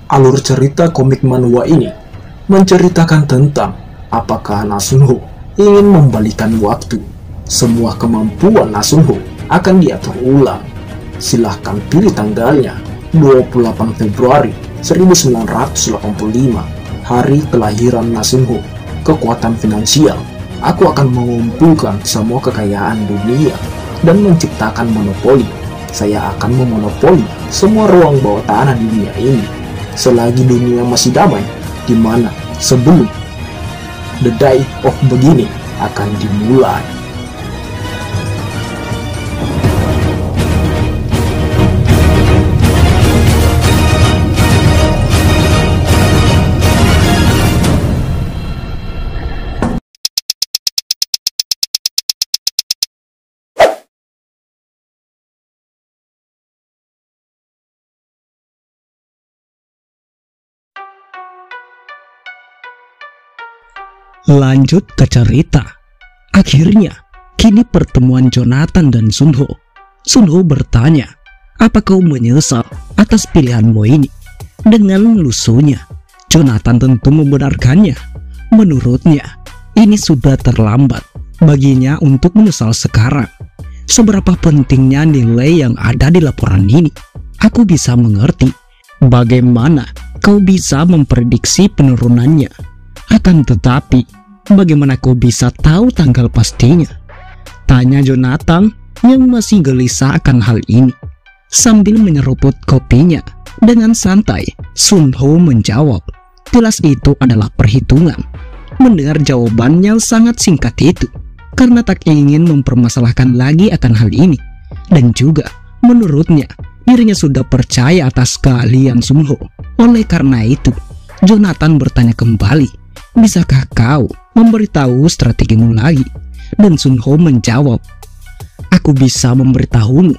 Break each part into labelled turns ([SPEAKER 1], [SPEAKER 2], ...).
[SPEAKER 1] Alur cerita komik manhwa ini menceritakan tentang apakah Nasunho ingin membalikan waktu. Semua kemampuan Nasunho akan diatur ulang. Silahkan pilih tanggalnya, 28 Februari 1985, hari kelahiran Nasunho. Kekuatan finansial, aku akan mengumpulkan semua kekayaan dunia dan menciptakan monopoli. Saya akan memonopoli semua ruang bawah tanah di dunia ini selagi dunia masih damai, di mana sebelum The Day of Beginning akan dimulai.
[SPEAKER 2] Lanjut ke cerita. Akhirnya, kini pertemuan Jonathan dan Sunho. Sunho bertanya, "Apa kau menyesal atas pilihanmu ini?" Dengan melusunya, Jonathan tentu membenarkannya. Menurutnya, ini sudah terlambat baginya untuk menyesal sekarang. Seberapa pentingnya nilai yang ada di laporan ini, aku bisa mengerti bagaimana kau bisa memprediksi penurunannya. Akan tetapi, bagaimana kau bisa tahu tanggal pastinya? Tanya Jonathan yang masih gelisah akan hal ini. Sambil menyeruput kopinya dengan santai, Sunho menjawab, "Jelas itu adalah perhitungan." Mendengar jawaban yang sangat singkat itu, karena tak ingin mempermasalahkan lagi akan hal ini, dan juga menurutnya dirinya sudah percaya atas keahlian Sunho. Oleh karena itu, Jonathan bertanya kembali, "Bisakah kau memberitahu strategimu lagi?" Dan Sunho menjawab, "Aku bisa memberitahumu,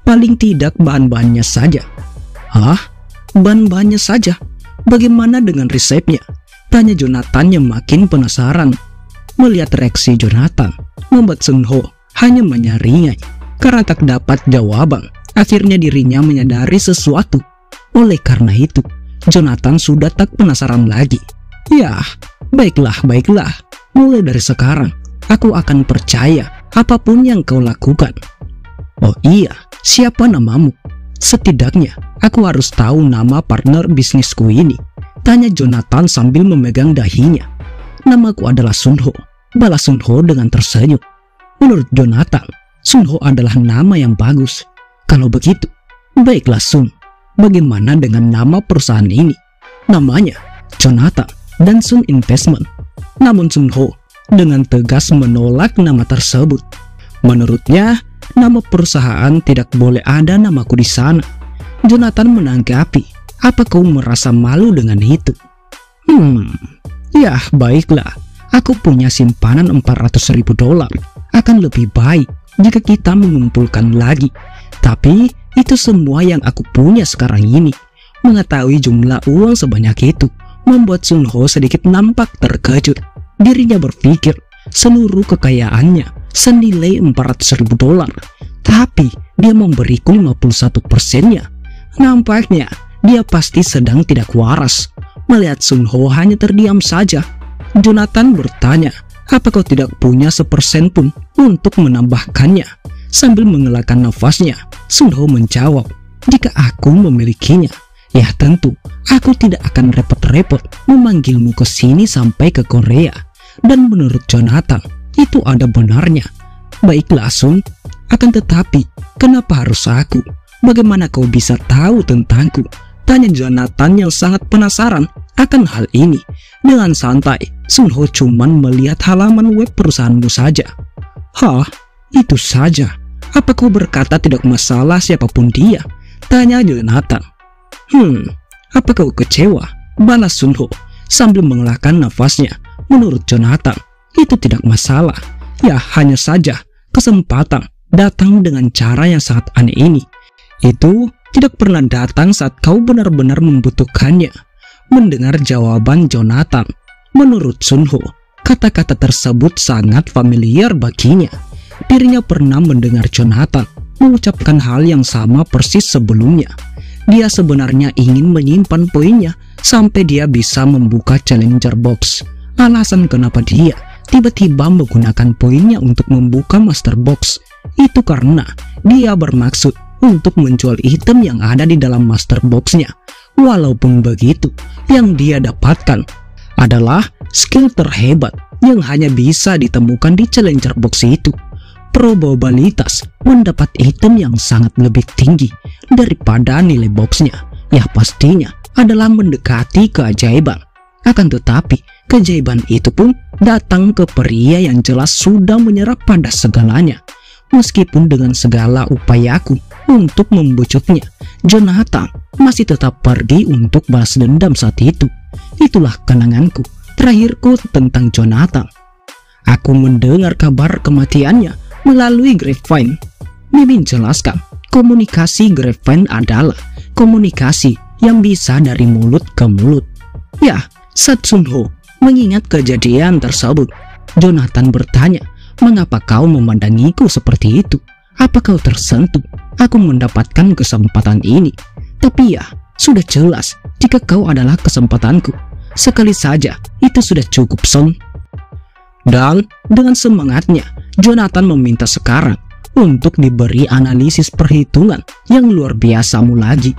[SPEAKER 2] paling tidak bahan-bahannya saja." "Hah? Bahan-bahannya saja? Bagaimana dengan resepnya?" Tanya Jonathan yang makin penasaran. Melihat reaksi Jonathan membuat Sunho hanya menyeringai karena tak dapat jawaban. Akhirnya dirinya menyadari sesuatu. Oleh karena itu, Jonathan sudah tak penasaran lagi. "Ya, baiklah. Mulai dari sekarang, aku akan percaya apapun yang kau lakukan." "Oh iya, siapa namamu? Setidaknya, aku harus tahu nama partner bisnisku ini." Tanya Jonathan sambil memegang dahinya. "Namaku adalah Sunho," balas Sunho dengan tersenyum. Menurut Jonathan, Sunho adalah nama yang bagus. "Kalau begitu, baiklah Sun. Bagaimana dengan nama perusahaan ini?" "Namanya Jonathan dan Sun Investment." Namun Sunho dengan tegas menolak nama tersebut. Menurutnya, nama perusahaan tidak boleh ada namaku di sana. Jonathan menanggapi, "Apa kau merasa malu dengan itu?" Ya baiklah, aku punya simpanan $400.000. Akan lebih baik jika kita mengumpulkan lagi. Tapi itu semua yang aku punya sekarang ini." Mengetahui jumlah uang sebanyak itu membuat Sunho sedikit nampak terkejut. Dirinya berpikir seluruh kekayaannya senilai $400.000, tapi dia memberiku 51%-nya. Nampaknya dia pasti sedang tidak waras. Melihat Sunho hanya terdiam saja, Jonathan bertanya, "Apa kau tidak punya 1% pun untuk menambahkannya?" Sambil mengelakkan nafasnya, Sunho menjawab, "Jika aku memilikinya, ya tentu aku tidak akan repot-repot memanggilmu ke sini sampai ke Korea." Dan menurut Jonathan, itu ada benarnya. "Baiklah Sun, akan tetapi kenapa harus aku? Bagaimana kau bisa tahu tentangku?" Tanya Jonathan yang sangat penasaran akan hal ini. Dengan santai, Sunho cuman melihat halaman web perusahaanmu saja. "Hah? Itu saja? Apa kau berkata tidak masalah siapapun dia?" Tanya Jonathan. Apa kau kecewa?" balas Sunho sambil mengelakkan nafasnya. Menurut Jonathan, itu tidak masalah. Ya hanya saja kesempatan datang dengan cara yang sangat aneh ini. Itu tidak pernah datang saat kau benar-benar membutuhkannya. Mendengar jawaban Jonathan, menurut Sunho, kata-kata tersebut sangat familiar baginya. Dirinya pernah mendengar Jonathan mengucapkan hal yang sama persis sebelumnya. dia sebenarnya ingin menyimpan poinnya sampai dia bisa membuka Challenger Box. Alasan kenapa dia tiba-tiba menggunakan poinnya untuk membuka Master Box itu karena dia bermaksud untuk menjual item yang ada di dalam Master Box-nya. Walaupun begitu, yang dia dapatkan adalah skill terhebat yang hanya bisa ditemukan di Challenger Box itu. Probabilitas mendapat item yang sangat lebih tinggi daripada nilai boxnya, ya pastinya adalah mendekati keajaiban. Akan tetapi, keajaiban itu pun datang ke pria yang jelas sudah menyerah pada segalanya. Meskipun dengan segala upayaku untuk membujuknya, Jonathan masih tetap pergi untuk balas dendam saat itu. Itulah kenanganku terakhirku tentang Jonathan. Aku mendengar kabar kematiannya melalui grapevine. Mimin jelaskan, komunikasi grapevine adalah komunikasi yang bisa dari mulut ke mulut. Ya, saat Sunho mengingat kejadian tersebut, Jonathan bertanya, "Mengapa kau memandangiku seperti itu? Apa kau tersentuh? Aku mendapatkan kesempatan ini. Tapi ya, sudah jelas jika kau adalah kesempatanku. Sekali saja, itu sudah cukup, Son." Dan dengan semangatnya, Jonathan meminta sekarang untuk diberi analisis perhitungan yang luar biasa lagi.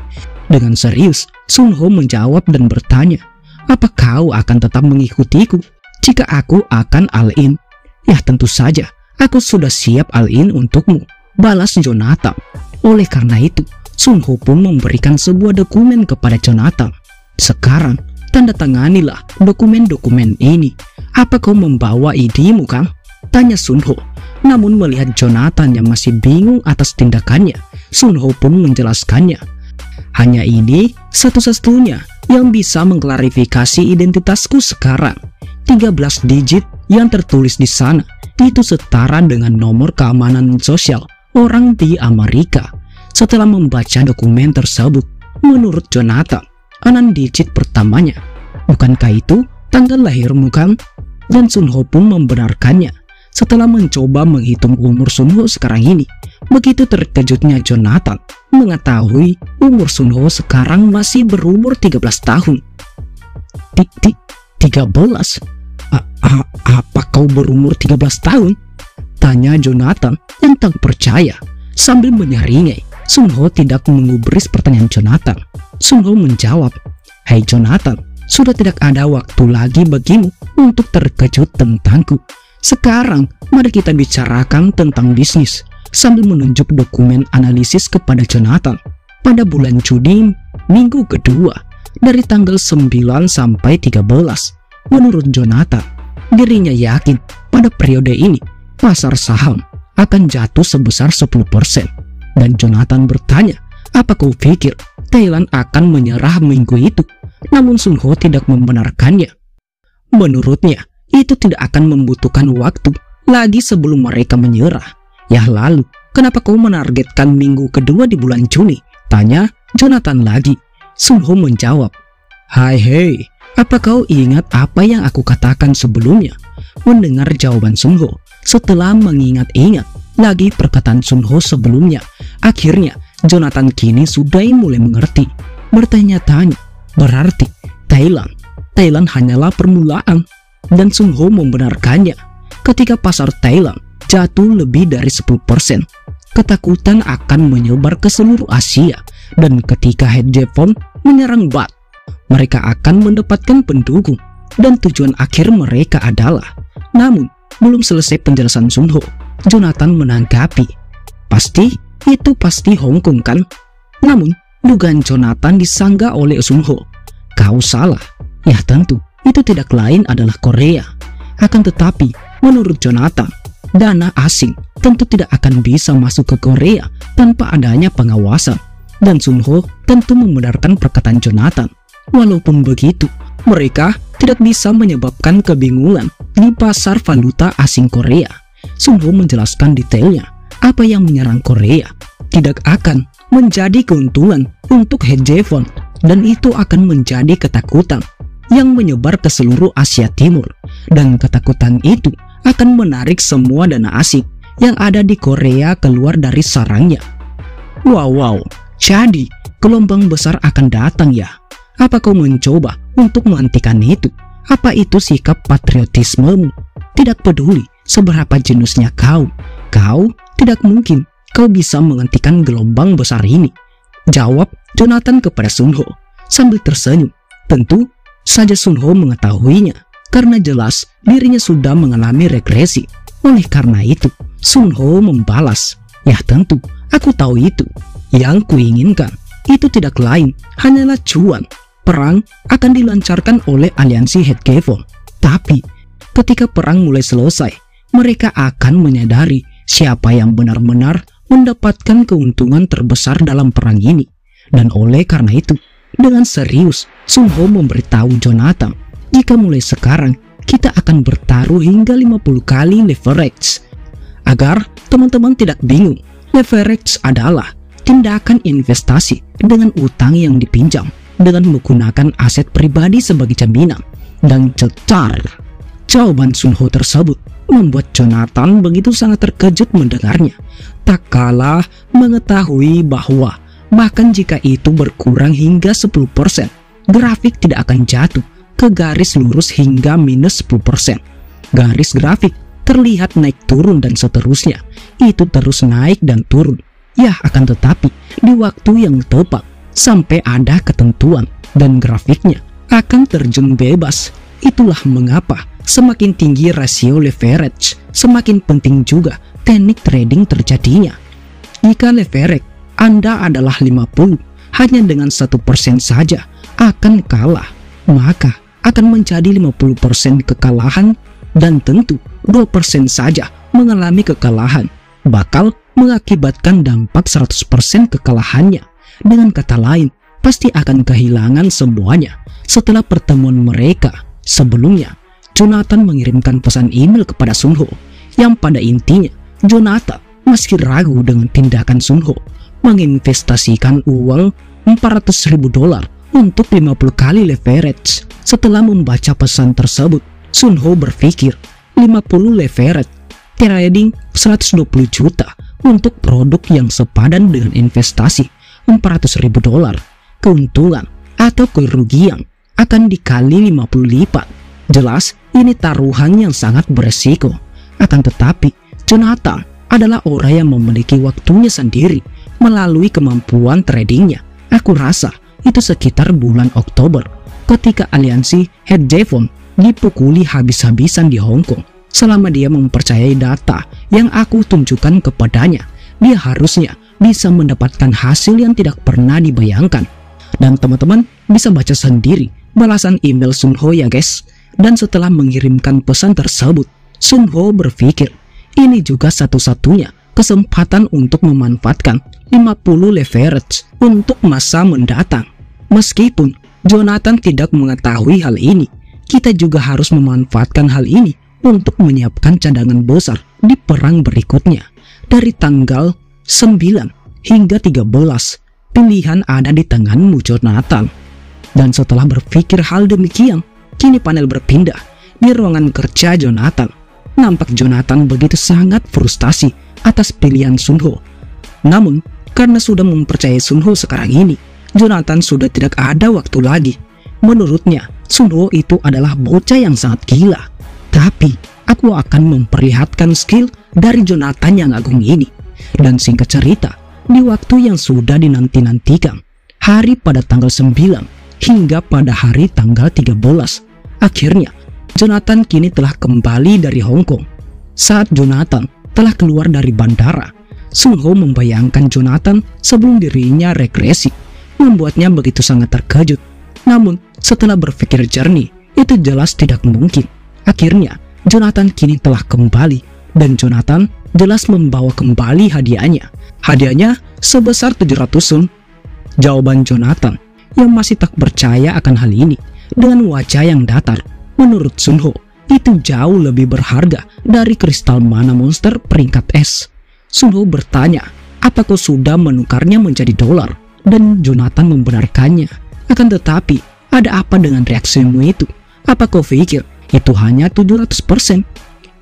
[SPEAKER 2] Dengan serius, Sunho menjawab dan bertanya, "Apa kau akan tetap mengikutiku jika aku akan all-in?" "Ya tentu saja, aku sudah siap all-in untukmu," balas Jonathan. Oleh karena itu, Sunho pun memberikan sebuah dokumen kepada Jonathan. "Sekarang, tanda tanganilah dokumen-dokumen ini. Apa kau membawa ID-mu, Kang?" tanya Sunho. Namun melihat Jonathan yang masih bingung atas tindakannya, Sunho pun menjelaskannya. "Hanya ini satu-satunya yang bisa mengklarifikasi identitasku sekarang. 13 digit yang tertulis di sana itu setara dengan nomor keamanan sosial orang di Amerika." Setelah membaca dokumen tersebut, menurut Jonathan, 6 digit pertamanya. "Bukankah itu tanggal lahirmu, kan?" Dan Sunho pun membenarkannya. Setelah mencoba menghitung umur Sunho sekarang ini, begitu terkejutnya Jonathan mengetahui umur Sunho sekarang masih berumur 13 tahun. 13? Apa kau berumur 13 tahun? Tanya Jonathan yang tak percaya. Sambil menyaringai, Sunho tidak mengubris pertanyaan Jonathan. Sunho menjawab, "Hai Jonathan, sudah tidak ada waktu lagi bagimu untuk terkejut tentangku. Sekarang, mari kita bicarakan tentang bisnis." Sambil menunjuk dokumen analisis kepada Jonathan. Pada bulan Juni, minggu kedua, dari tanggal 9 sampai 13, menurut Jonathan, dirinya yakin pada periode ini, pasar saham akan jatuh sebesar 10%. Dan Jonathan bertanya, "Apa kau pikir Thailand akan menyerah minggu itu?" Namun Sunho tidak membenarkannya. Menurutnya, itu tidak akan membutuhkan waktu lagi sebelum mereka menyerah. "Ya lalu, kenapa kau menargetkan minggu kedua di bulan Juni?" tanya Jonathan lagi. Sunho menjawab, Hei, apa kau ingat apa yang aku katakan sebelumnya?" Mendengar jawaban Sunho, setelah mengingat-ingat lagi perkataan Sunho sebelumnya, akhirnya Jonathan kini sudah mulai mengerti. Bertanya-tanya, berarti Thailand hanyalah permulaan. Dan Sunho membenarkannya. Ketika pasar Thailand jatuh lebih dari 10%, ketakutan akan menyebar ke seluruh Asia. Dan ketika hedge fund menyerang baht, mereka akan mendapatkan pendukung. Dan tujuan akhir mereka adalah. Namun, belum selesai penjelasan Sunho, Jonathan menanggapi, Itu pasti Hong Kong, kan?" Namun, dugaan Jonathan disanggah oleh Sunho. "Kau salah. Ya tentu, itu tidak lain adalah Korea. Akan tetapi, menurut Jonathan, dana asing tentu tidak akan bisa masuk ke Korea tanpa adanya pengawasan." Dan Sunho tentu membenarkan perkataan Jonathan. Walaupun begitu, mereka tidak bisa menyebabkan kebingungan di pasar valuta asing Korea. Sunho menjelaskan detailnya. Apa yang menyerang Korea tidak akan menjadi keuntungan untuk hedge fund, dan itu akan menjadi ketakutan yang menyebar ke seluruh Asia Timur. Dan ketakutan itu akan menarik semua dana asing yang ada di Korea keluar dari sarangnya. Wow, jadi gelombang besar akan datang ya. Apa kau mencoba untuk menghentikan itu? Apa itu sikap patriotismemu? Tidak peduli seberapa jeniusnya kau tidak mungkin kau bisa menghentikan gelombang besar ini. Jawab Jonathan kepada Sun Ho sambil tersenyum. Tentu saja Sun Ho mengetahuinya, karena jelas dirinya sudah mengalami regresi. Oleh karena itu, Sun Ho membalas, "Ya tentu, aku tahu itu. Yang kuinginkan itu tidak lain hanyalah cuan. Perang akan dilancarkan oleh aliansi Headgathon. Tapi ketika perang mulai selesai, mereka akan menyadari siapa yang benar-benar mendapatkan keuntungan terbesar dalam perang ini." Dan oleh karena itu, dengan serius Sun Ho memberitahu Jonathan, jika mulai sekarang kita akan bertaruh hingga 50 kali leverage. Agar teman-teman tidak bingung, leverage adalah tindakan investasi dengan utang yang dipinjam dengan menggunakan aset pribadi sebagai jaminan. Dan cetar, jawaban Sun Ho tersebut membuat Jonathan begitu sangat terkejut mendengarnya. Tak kalah mengetahui bahwa bahkan jika itu berkurang hingga 10%, grafik tidak akan jatuh ke garis lurus hingga minus 10%. Garis grafik terlihat naik turun dan seterusnya. Itu terus naik dan turun. Ya, akan tetapi di waktu yang tepat sampai ada ketentuan dan grafiknya akan terjun bebas. Itulah mengapa semakin tinggi rasio leverage, semakin penting juga teknik trading terjadinya. Jika leverage Anda adalah 50, hanya dengan 1% saja akan kalah, maka akan menjadi 50% kekalahan, dan tentu 2% saja mengalami kekalahan bakal mengakibatkan dampak 100% kekalahannya. Dengan kata lain, pasti akan kehilangan semuanya. Setelah pertemuan mereka sebelumnya, Jonathan mengirimkan pesan email kepada Sun Ho, yang pada intinya Jonathan masih ragu dengan tindakan Sun Ho menginvestasikan uang $400.000 untuk 50 kali leverage. Setelah membaca pesan tersebut, Sun Ho berpikir 50 leverage trading 120 juta untuk produk yang sepadan dengan investasi $400.000. Keuntungan atau kerugian akan dikali 50 lipat. Jelas ini taruhan yang sangat beresiko. Akan tetapi Jonathan adalah orang yang memiliki waktunya sendiri melalui kemampuan tradingnya. Aku rasa itu sekitar bulan Oktober ketika aliansi Headgathon dipukuli habis-habisan di Hong Kong. Selama dia mempercayai data yang aku tunjukkan kepadanya, dia harusnya bisa mendapatkan hasil yang tidak pernah dibayangkan. Dan teman-teman bisa baca sendiri balasan email Sun Ho ya guys. Dan setelah mengirimkan pesan tersebut, Sun Ho berpikir ini juga satu-satunya kesempatan untuk memanfaatkan 50 leverage untuk masa mendatang. Meskipun Jonathan tidak mengetahui hal ini, kita juga harus memanfaatkan hal ini untuk menyiapkan cadangan besar di perang berikutnya. Dari tanggal 9 hingga 13, pilihan ada di tanganmu Jonathan. Dan setelah berpikir hal demikian, kini panel berpindah di ruangan kerja Jonathan. Nampak Jonathan begitu sangat frustasi atas pilihan Sun Ho. Namun, karena sudah mempercayai Sun Ho sekarang ini, Jonathan sudah tidak ada waktu lagi. Menurutnya, Sun Ho itu adalah bocah yang sangat gila. Tapi, aku akan memperlihatkan skill dari Jonathan yang agung ini. Dan singkat cerita, di waktu yang sudah dinanti-nantikan, hari pada tanggal 9 hingga pada hari tanggal 13, akhirnya Jonathan kini telah kembali dari Hong Kong. Saat Jonathan telah keluar dari bandara, Sun Ho membayangkan Jonathan sebelum dirinya regresi, membuatnya begitu sangat terkejut. Namun, setelah berpikir jernih, itu jelas tidak mungkin. Akhirnya, Jonathan kini telah kembali, dan Jonathan jelas membawa kembali hadiahnya. Hadiahnya sebesar 700 sun. Jawaban Jonathan yang masih tak percaya akan hal ini dengan wajah yang datar. Menurut Sun Ho, itu jauh lebih berharga dari kristal mana monster peringkat S. Sun Ho bertanya, apa kau sudah menukarnya menjadi dolar? Dan Jonathan membenarkannya. Akan tetapi, ada apa dengan reaksimu itu? Apa kau pikir itu hanya 700%?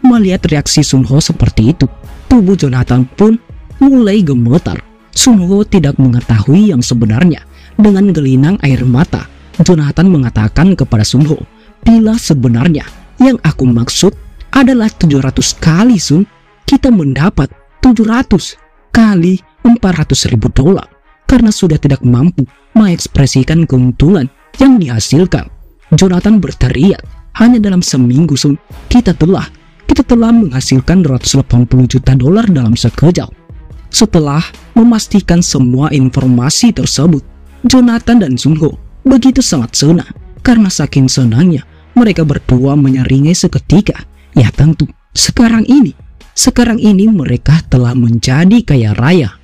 [SPEAKER 2] Melihat reaksi Sun Ho seperti itu, tubuh Jonathan pun mulai gemetar. Sun Ho tidak mengetahui yang sebenarnya Dengan gelinang air mata, Jonathan mengatakan kepada Sunho, bila sebenarnya yang aku maksud adalah 700 kali, Sun. Kita mendapat 700 kali 400.000 dolar karena sudah tidak mampu mengekspresikan keuntungan yang dihasilkan. Jonathan berteriak, hanya dalam seminggu, Sun, kita telah menghasilkan 280 juta dolar dalam sekejap. Setelah memastikan semua informasi tersebut, Jonathan dan Sunho begitu sangat senang. Karena saking senangnya, mereka berdua menyeringai seketika. Ya tentu, sekarang ini mereka telah menjadi kaya raya.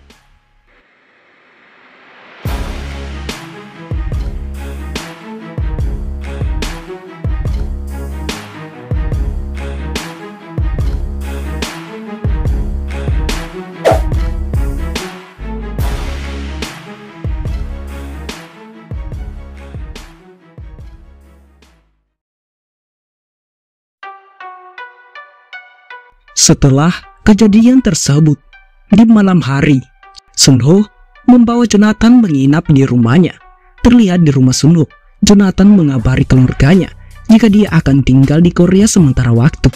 [SPEAKER 2] Setelah kejadian tersebut, di malam hari, Sunho membawa Jonathan menginap di rumahnya. Terlihat di rumah Sunho, Jonathan mengabari keluarganya jika dia akan tinggal di Korea sementara waktu.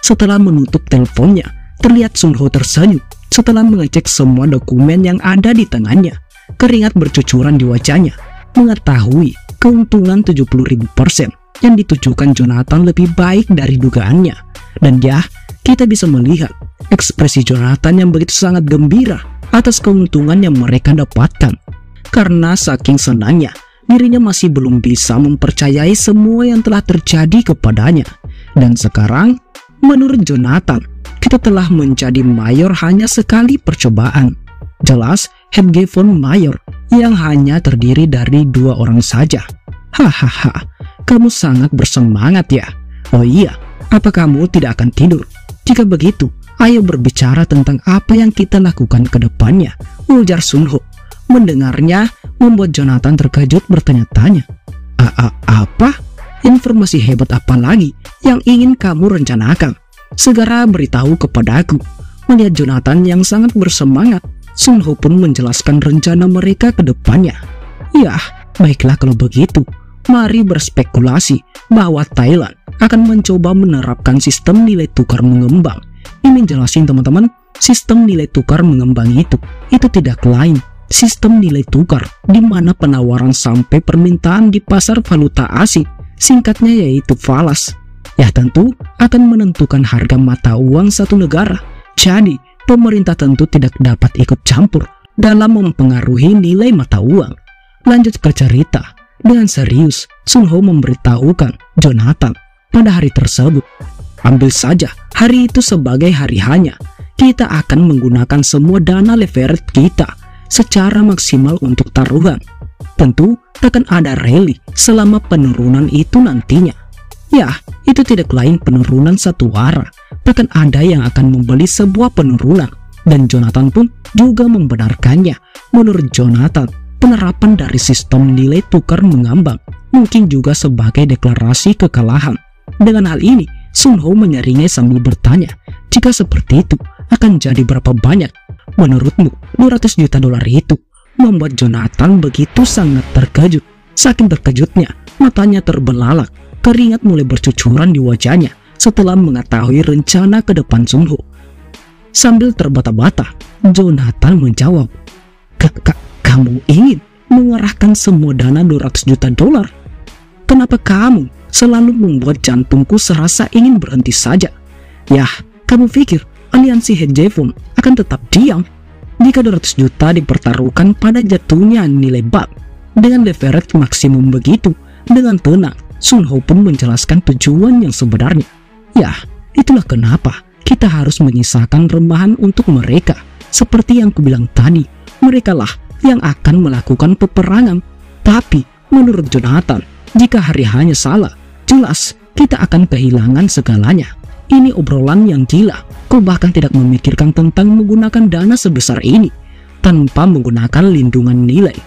[SPEAKER 2] Setelah menutup teleponnya, terlihat Sunho tersenyum setelah mengecek semua dokumen yang ada di tangannya. Keringat bercucuran di wajahnya, mengetahui keuntungan 70.000% yang ditujukan Jonathan lebih baik dari dugaannya. Dan kita bisa melihat ekspresi Jonathan yang begitu sangat gembira atas keuntungan yang mereka dapatkan. Karena saking senangnya, dirinya masih belum bisa mempercayai semua yang telah terjadi kepadanya. Dan sekarang, menurut Jonathan, kita telah menjadi mayor hanya sekali percobaan. Jelas, Headgephone mayor yang hanya terdiri dari 2 orang saja. Hahaha, kamu sangat bersemangat ya. Oh iya, apa kamu tidak akan tidur? Jika begitu, ayo berbicara tentang apa yang kita lakukan ke depannya, ujar Sunho. Mendengarnya membuat Jonathan terkejut bertanya-tanya. Apa? Informasi hebat apa lagi yang ingin kamu rencanakan? Segera beritahu kepadaku. Melihat Jonathan yang sangat bersemangat, Sunho pun menjelaskan rencana mereka ke depannya. Ya, baiklah kalau begitu. Mari berspekulasi bahwa Thailand akan mencoba menerapkan sistem nilai tukar mengembang. Ini jelasin teman-teman, sistem nilai tukar mengembang itu tidak lain sistem nilai tukar di mana penawaran sampai permintaan di pasar valuta asing, singkatnya yaitu falas. Ya tentu akan menentukan harga mata uang satu negara. Jadi pemerintah tentu tidak dapat ikut campur dalam mempengaruhi nilai mata uang. Lanjut ke cerita. Dengan serius, Sunho memberitahukan Jonathan pada hari tersebut. Ambil saja hari itu sebagai hari hanya. Kita akan menggunakan semua dana leverage kita secara maksimal untuk taruhan. Tentu takkan ada rally selama penurunan itu nantinya. Ya, itu tidak lain penurunan satu arah. Takkan ada yang akan membeli sebuah penurunan. Dan Jonathan pun juga membenarkannya. Menurut Jonathan, penerapan dari sistem nilai tukar mengambang mungkin juga sebagai deklarasi kekalahan. Dengan hal ini, Sunho menyeringai sambil bertanya, jika seperti itu, akan jadi berapa banyak? Menurutmu, 200 juta dolar itu? Membuat Jonathan begitu sangat terkejut. Saking terkejutnya, matanya terbelalak, keringat mulai bercucuran di wajahnya setelah mengetahui rencana ke depan Sunho. Sambil terbata-bata, Jonathan menjawab, kamu ingin mengerahkan semua dana 200 juta dolar? Kenapa kamu selalu membuat jantungku serasa ingin berhenti saja? Yah, kamu pikir aliansi Headgephone akan tetap diam? Jika 200 juta dipertaruhkan pada jatuhnya nilai BAT dengan leverage maksimum begitu, dengan tenang, Sunho pun menjelaskan tujuan yang sebenarnya. Yah, itulah kenapa kita harus menyisakan remahan untuk mereka. Seperti yang kubilang tadi, mereka lah yang akan melakukan peperangan. Tapi menurut Jonathan, jika hari hanya salah, jelas kita akan kehilangan segalanya. Ini obrolan yang gila. Kau bahkan tidak memikirkan tentang menggunakan dana sebesar ini tanpa menggunakan lindungan nilai.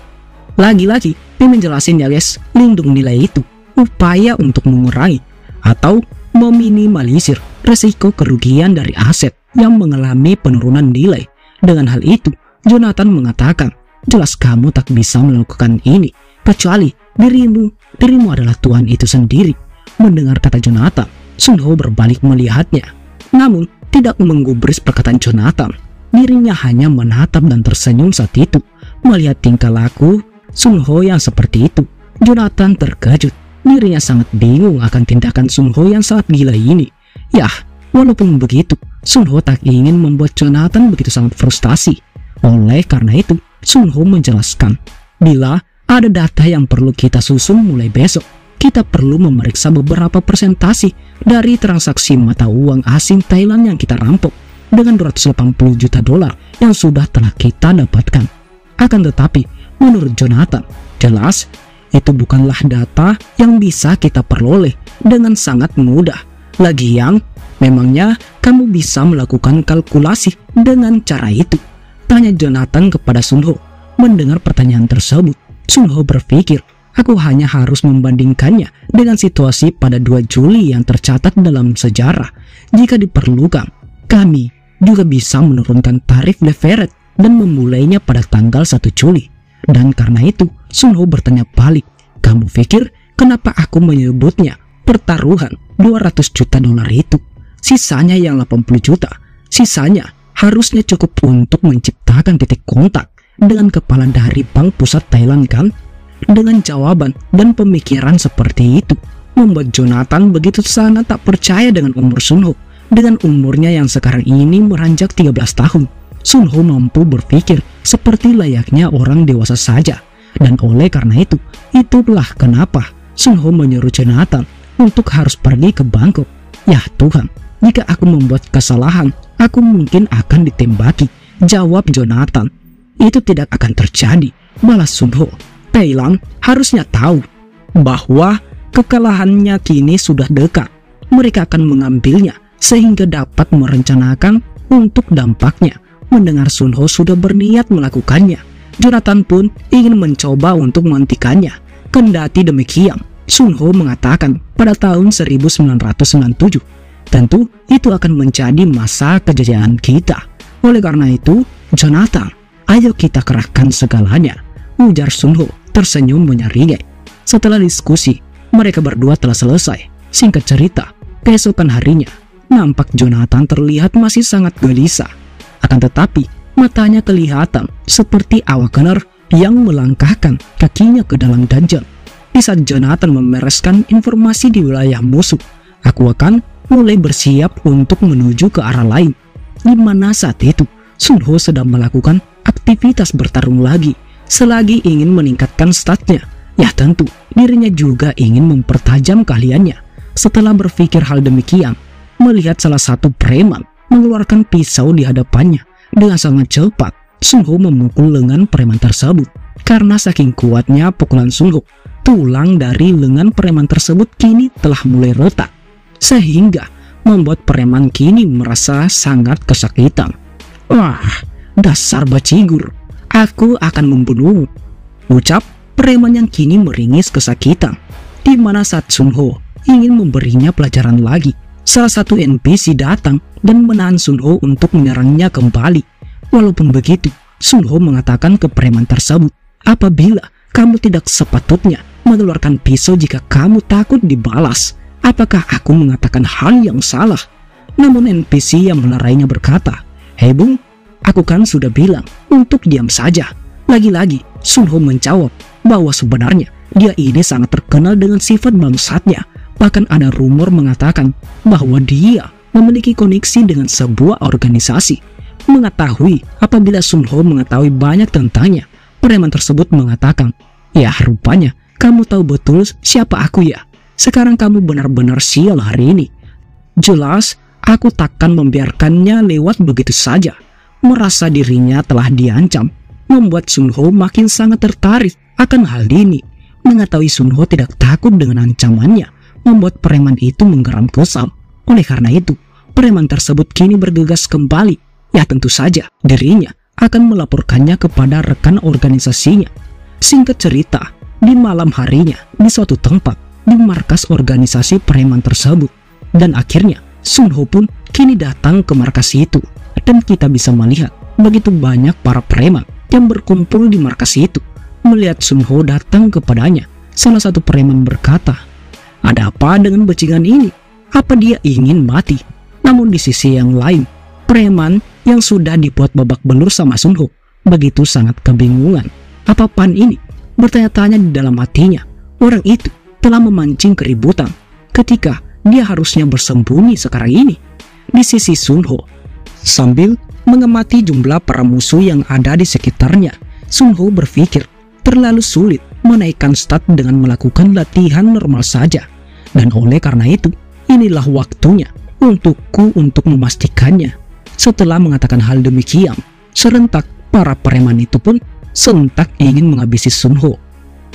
[SPEAKER 2] Lagi-lagi, dia menjelasin ya guys, lindung nilai itu upaya untuk mengurangi atau meminimalisir resiko kerugian dari aset yang mengalami penurunan nilai. Dengan hal itu, Jonathan mengatakan, jelas kamu tak bisa melakukan ini kecuali dirimu adalah Tuhan itu sendiri. Mendengar kata Jonathan, Sun Ho berbalik melihatnya. Namun, tidak menggubris perkataan Jonathan. Dirinya hanya menatap dan tersenyum saat itu. Melihat tingkah laku Sun Ho yang seperti itu, Jonathan terkejut. Dirinya sangat bingung akan tindakan Sun Ho yang sangat gila ini. Yah, walaupun begitu, Sun Ho tak ingin membuat Jonathan begitu sangat frustasi. Oleh karena itu, Sun Ho menjelaskan, bila ada data yang perlu kita susun mulai besok, kita perlu memeriksa beberapa persentase dari transaksi mata uang asing Thailand yang kita rampok dengan 280 juta dolar yang sudah telah kita dapatkan. Akan tetapi, menurut Jonathan, jelas itu bukanlah data yang bisa kita peroleh dengan sangat mudah. Lagian, memangnya kamu bisa melakukan kalkulasi dengan cara itu? Tanya Jonathan kepada Sun Ho. Mendengar pertanyaan tersebut, Sun Ho berpikir, aku hanya harus membandingkannya dengan situasi pada 2 Juli yang tercatat dalam sejarah. Jika diperlukan, kami juga bisa menurunkan tarif leverage dan memulainya pada tanggal 1 Juli. Dan karena itu, Sun Ho bertanya balik, kamu pikir kenapa aku menyebutnya pertaruhan 200 juta dolar itu? Sisanya yang 80 juta, sisanya harusnya cukup untuk menciptakan titik kontak dengan kepala dari Bank Pusat Thailand kan? Dengan jawaban dan pemikiran seperti itu, membuat Jonathan begitu sangat tak percaya dengan umur Sun Ho. Dengan umurnya yang sekarang ini meranjak 13 tahun, Sun Ho mampu berpikir seperti layaknya orang dewasa saja. Dan oleh karena itu, itulah kenapa Sun Ho menyuruh Jonathan untuk harus pergi ke Bangkok. Ya Tuhan, jika aku membuat kesalahan, aku mungkin akan ditembaki, jawab Jonathan. Itu tidak akan terjadi, balas Sun Ho. Thailand harusnya tahu bahwa kekalahannya kini sudah dekat. Mereka akan mengambilnya sehingga dapat merencanakan untuk dampaknya. Mendengar Sun Ho sudah berniat melakukannya, Jonathan pun ingin mencoba untuk menghentikannya. Kendati demikian, Sun Ho mengatakan pada tahun 1997, tentu itu akan menjadi masa kejayaan kita. Oleh karena itu, Jonathan, ayo kita kerahkan segalanya, ujar Sun Ho tersenyum menyeringai. Setelah diskusi, mereka berdua telah selesai. Singkat cerita, keesokan harinya, nampak Jonathan terlihat masih sangat gelisah. Akan tetapi, matanya kelihatan seperti awakener yang melangkahkan kakinya ke dalam dungeon. Di saat Jonathan membereskan informasi di wilayah musuh, aku akan mulai bersiap untuk menuju ke arah lain. Di mana saat itu, Sun Ho sedang melakukan aktivitas bertarung lagi. Selagi ingin meningkatkan statnya, ya tentu dirinya juga ingin mempertajam keahliannya. Setelah berpikir hal demikian, melihat salah satu preman mengeluarkan pisau di hadapannya dengan sangat cepat, Sun Ho memukul lengan preman tersebut. Karena saking kuatnya pukulan Sun Ho, tulang dari lengan preman tersebut kini telah mulai retak, sehingga membuat preman kini merasa sangat kesakitan. Wah, dasar bajigur, aku akan membunuhmu, ucap preman yang kini meringis kesakitan. Di mana saat Sun Ho ingin memberinya pelajaran lagi, salah satu NPC datang dan menahan Sun Ho untuk menyerangnya kembali. Walaupun begitu, Sun Ho mengatakan ke preman tersebut, apabila kamu tidak sepatutnya mengeluarkan pisau jika kamu takut dibalas. Apakah aku mengatakan hal yang salah? Namun NPC yang melarainya berkata, hei Bung, aku kan sudah bilang untuk diam saja. Lagi-lagi, Sun Ho menjawab bahwa sebenarnya dia ini sangat terkenal dengan sifat bangsatnya. Bahkan ada rumor mengatakan bahwa dia memiliki koneksi dengan sebuah organisasi. Mengetahui apabila Sun Ho mengetahui banyak tentangnya, preman tersebut mengatakan, ya rupanya kamu tahu betul siapa aku ya. Sekarang kamu benar-benar sial hari ini. Jelas, aku takkan membiarkannya lewat begitu saja. Merasa dirinya telah diancam, membuat Sun Ho makin sangat tertarik akan hal ini. Mengetahui Sun Ho tidak takut dengan ancamannya, membuat preman itu menggeram kesal. Oleh karena itu, preman tersebut kini bergegas kembali. Ya tentu saja, dirinya akan melaporkannya kepada rekan organisasinya. Singkat cerita, di malam harinya, di suatu tempat, di markas organisasi preman tersebut. Dan akhirnya, Sun Ho pun kini datang ke markas itu. Dan kita bisa melihat begitu banyak para preman yang berkumpul di markas itu. Melihat Sun Ho datang kepadanya, salah satu preman berkata, "Ada apa dengan bajingan ini? Apa dia ingin mati?" Namun di sisi yang lain, preman yang sudah dibuat babak belur sama Sun Ho begitu sangat kebingungan. Apaan ini? Bertanya-tanya di dalam hatinya. Orang itu telah memancing keributan ketika dia harusnya bersembunyi sekarang ini. Di sisi Sun Ho, sambil mengamati jumlah para musuh yang ada di sekitarnya, Sun Ho berpikir terlalu sulit menaikkan stat dengan melakukan latihan normal saja. Dan oleh karena itu, inilah waktunya untukku untuk memastikannya. Setelah mengatakan hal demikian, serentak para preman itu pun sentak ingin menghabisi Sun Ho.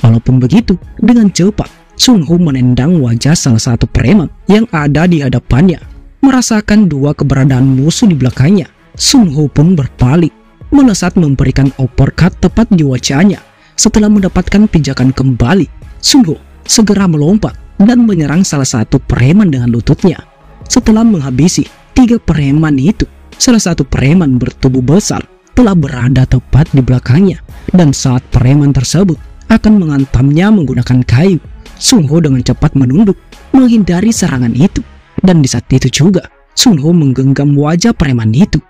[SPEAKER 2] Walaupun begitu, dengan cepat Sun Ho menendang wajah salah satu preman yang ada di hadapannya. Merasakan dua keberadaan musuh di belakangnya, Sun Ho pun berpaling, melesat memberikan uppercut tepat di wajahnya. Setelah mendapatkan pijakan kembali, Sun Ho segera melompat dan menyerang salah satu preman dengan lututnya. Setelah menghabisi 3 preman itu, salah satu preman bertubuh besar telah berada tepat di belakangnya, dan saat preman tersebut akan mengantamnya menggunakan kayu, Sun Ho dengan cepat menunduk menghindari serangan itu. Dan di saat itu juga Sun Ho menggenggam wajah preman itu.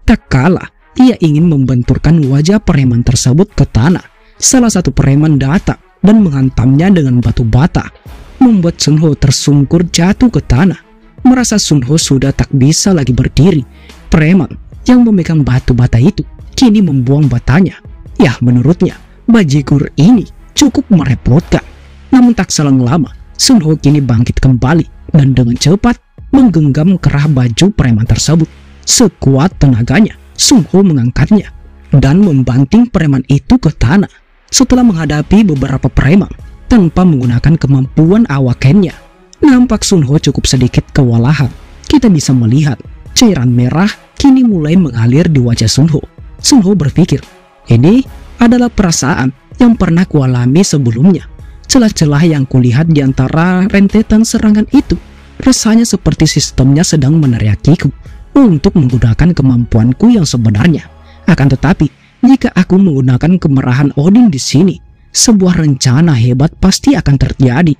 [SPEAKER 2] Tak kalah ia ingin membenturkan wajah preman tersebut ke tanah, salah satu preman datang dan menghantamnya dengan batu bata, membuat Sun Ho tersungkur jatuh ke tanah. Merasa Sun Ho sudah tak bisa lagi berdiri, preman yang memegang batu bata itu kini membuang batanya. Ya, menurutnya bajigur ini cukup merepotkan. Namun tak selang lama, Sun Ho kini bangkit kembali dan dengan cepat menggenggam kerah baju preman tersebut. Sekuat tenaganya, Sun Ho mengangkatnya dan membanting preman itu ke tanah. Setelah menghadapi beberapa preman tanpa menggunakan kemampuan awakennya, nampak Sun Ho cukup sedikit kewalahan. Kita bisa melihat cairan merah kini mulai mengalir di wajah Sun Ho. Sun Ho berpikir, ini adalah perasaan yang pernah kualami sebelumnya. Celah-celah yang kulihat di antara rentetan serangan itu rasanya seperti sistemnya sedang meneriakiku untuk menggunakan kemampuanku yang sebenarnya. Akan tetapi, jika aku menggunakan kemerahan Odin di sini, sebuah rencana hebat pasti akan terjadi.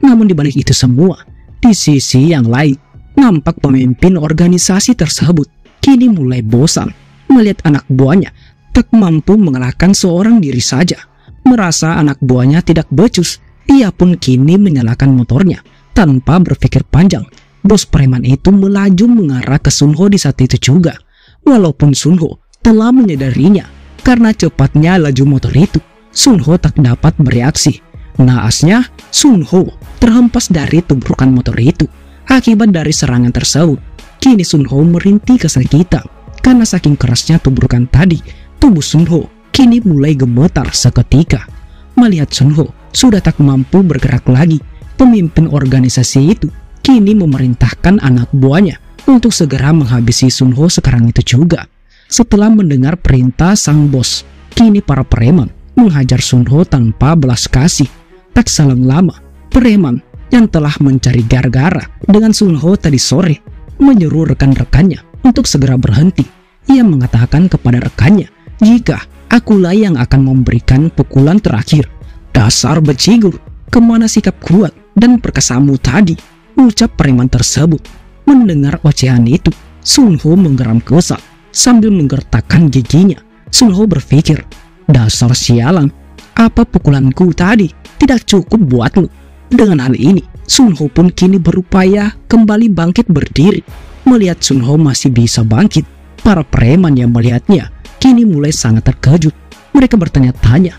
[SPEAKER 2] Namun di balik itu semua, di sisi yang lain, nampak pemimpin organisasi tersebut kini mulai bosan melihat anak buahnya tak mampu mengalahkan seorang diri saja. Merasa anak buahnya tidak becus, ia pun kini menyalakan motornya tanpa berpikir panjang. Bos preman itu melaju mengarah ke Sun Ho di saat itu juga. Walaupun Sun Ho telah menyadarinya, karena cepatnya laju motor itu, Sun Ho tak dapat bereaksi. Naasnya, Sun Ho terhempas dari tumpukan motor itu. Akibat dari serangan tersebut, kini Sun Ho merintih kesakitan. Karena saking kerasnya tumpukan tadi, tubuh Sun Ho kini mulai gemetar seketika. Melihat Sun Ho sudah tak mampu bergerak lagi, pemimpin organisasi itu kini memerintahkan anak buahnya untuk segera menghabisi Sun Ho sekarang itu juga. Setelah mendengar perintah sang bos, kini para preman menghajar Sun Ho tanpa belas kasih. Tak selang lama, preman yang telah mencari gara-gara dengan Sun Ho tadi sore menyeru rekan-rekannya untuk segera berhenti. Ia mengatakan kepada rekannya, jika akulah yang akan memberikan pukulan terakhir. Dasar becigur, kemana sikap kuat dan perkasamu tadi? Ucap preman tersebut. Mendengar ocehan itu, Sun Ho menggeram kesal sambil menggertakkan giginya. Sun Ho berpikir, dasar sialan, apa pukulanku tadi tidak cukup buatmu? Dengan hal ini, Sun Ho pun kini berupaya kembali bangkit berdiri. Melihat Sun Ho masih bisa bangkit, para preman yang melihatnya kini mulai sangat terkejut. Mereka bertanya-tanya,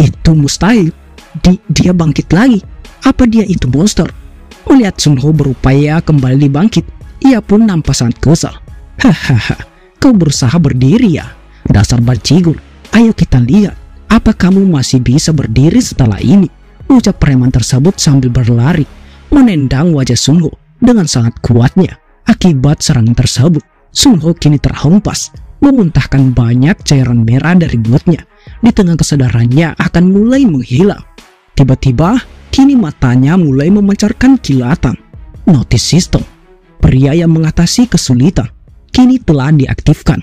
[SPEAKER 2] itu mustahil. Dia bangkit lagi. Apa dia itu monster? Melihat Sun Ho berupaya kembali bangkit, ia pun nampak sangat kesal. Hahaha, kau berusaha berdiri ya? Dasar bajingan. Ayo kita lihat, apa kamu masih bisa berdiri setelah ini? Ucap preman tersebut sambil berlari, menendang wajah Sun Ho dengan sangat kuatnya. Akibat serangan tersebut, Sun Ho kini terhempas, memuntahkan banyak cairan merah dari mulutnya. Di tengah kesadarannya akan mulai menghilang. Tiba-tiba, kini matanya mulai memancarkan kilatan. Notice system, pria yang mengatasi kesulitan, kini telah diaktifkan.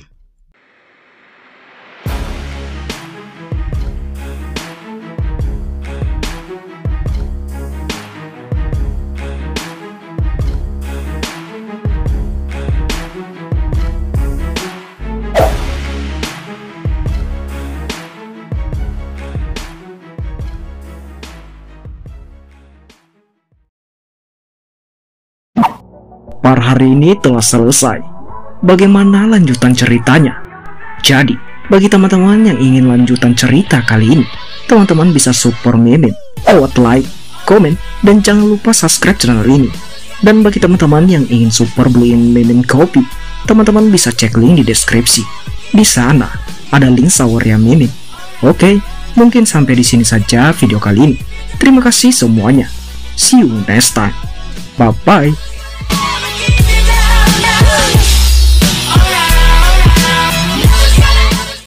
[SPEAKER 2] Par hari ini telah selesai. Bagaimana lanjutan ceritanya? Jadi, bagi teman-teman yang ingin lanjutan cerita kali ini, teman-teman bisa support Mimin lewat like, komen, dan jangan lupa subscribe channel ini. Dan bagi teman-teman yang ingin support beliin Mimin kopi, teman-teman bisa cek link di deskripsi. Di sana ada link sawernya Mimin. Oke, mungkin sampai di sini saja video kali ini. Terima kasih semuanya. See you next time. Bye bye.